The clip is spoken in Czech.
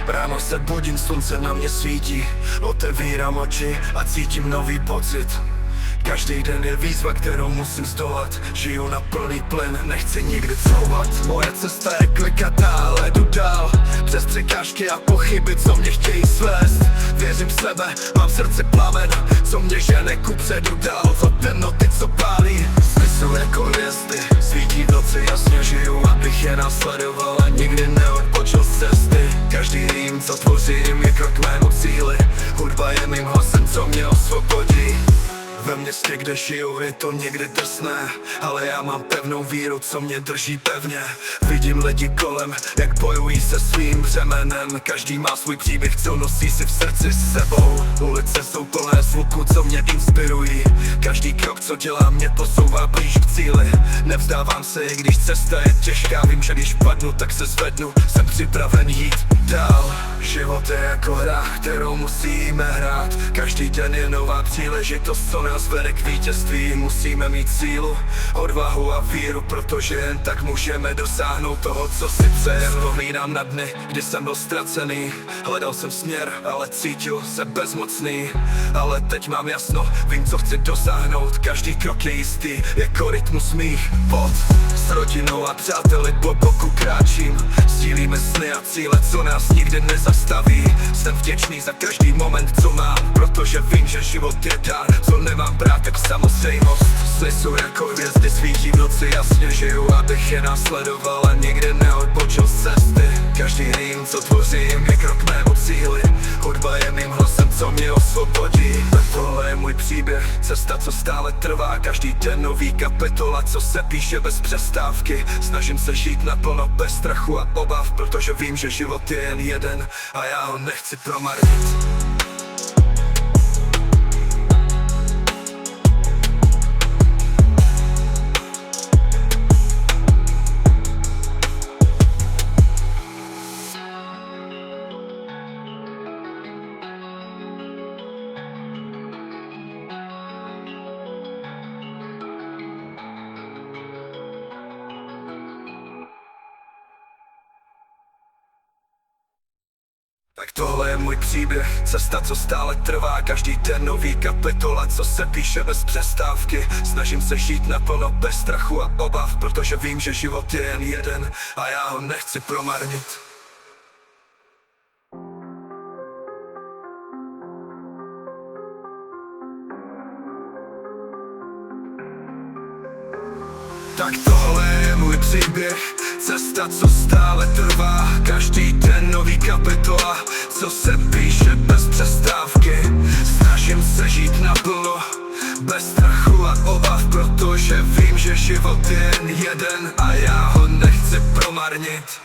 Ráno se budím, slunce na mě svítí. Otevírám oči a cítím nový pocit. Každý den je výzva, kterou musím zdolat. Žiju na plný plyn, nechci nikdy couvat. Moje cesta je klikatá, ale jdu dál. Přes překážky a pochyby, co mě chtějí svést. Věřím v sebe, mám v srdci plamen, co mě žene kupředu dál. Od temnoty, co pálí, smysl jako hvězdy. Svítí v noci, jasně žiju, abych je následoval a nikdy neodpočil z cesty. Každý rým, co tvořím, je krok mému cíli. Hudba je mým hlasem, co mě osvobodí. Ve městě, kde žiju, je to někdy drsné, ale já mám pevnou víru, co mě drží pevně. Vidím lidi kolem, jak bojují se svým břemenem. Každý má svůj příběh, co nosí si v srdci s sebou. Ulice jsou plné zvuků, co mě inspirují. Každý krok, co dělám, mě posouvá blíž k cíli. Nevzdávám se, i když cesta je těžká. Vím, že když padnu, tak se zvednu. Jsem připraven jít dál. Život je jako hra, kterou musíme hrát. Každý den je nová příležitost, co nás vede k vítězství. Musíme mít sílu, odvahu a víru, protože jen tak můžeme dosáhnout toho, co si přejem. Vzpomínám na dny, kdy jsem byl ztracený. Hledal jsem směr, ale cítil se bezmocný. Ale teď mám jasno, vím, co chci dosáhnout. Každý krok je jistý, jako rytmus mých bod. S rodinou a přáteli po boku kráčím. Sdílíme sny a cíle, co nás nikdy nezastaví. Jsem vděčný za každý moment, co mám, protože vím, že život je dar, co nemám brát jak samozřejmost. Sny jsou jako hvězdy, svítí v noci, jasně žiju, abych je následoval a nikdy neodbočil z cesty. Každý rým, co tvořím, je krok mému cíli. Hudba je mým hlasem, co mě osvobodí. Tohle je můj příběh, cesta, co stále trvá. Každý den nový kapitola, co se píše bez přestávky. Snažím se žít naplno, bez strachu a obav, protože vím, že život je jen jeden a já ho nechci promarnit. Tak tohle je můj příběh, cesta, co stále trvá. Každý den nový kapitola, co se píše bez přestávky. Snažím se žít naplno, bez strachu a obav, protože vím, že život je jen jeden a já ho nechci promarnit. Tak tohle je můj příběh, cesta, co stále trvá. Každý den nový kapitola, co se píše bez přestávky. Snažím se žít naplno, bez strachu a obav, protože vím, že život je jen jeden a já ho nechci promarnit.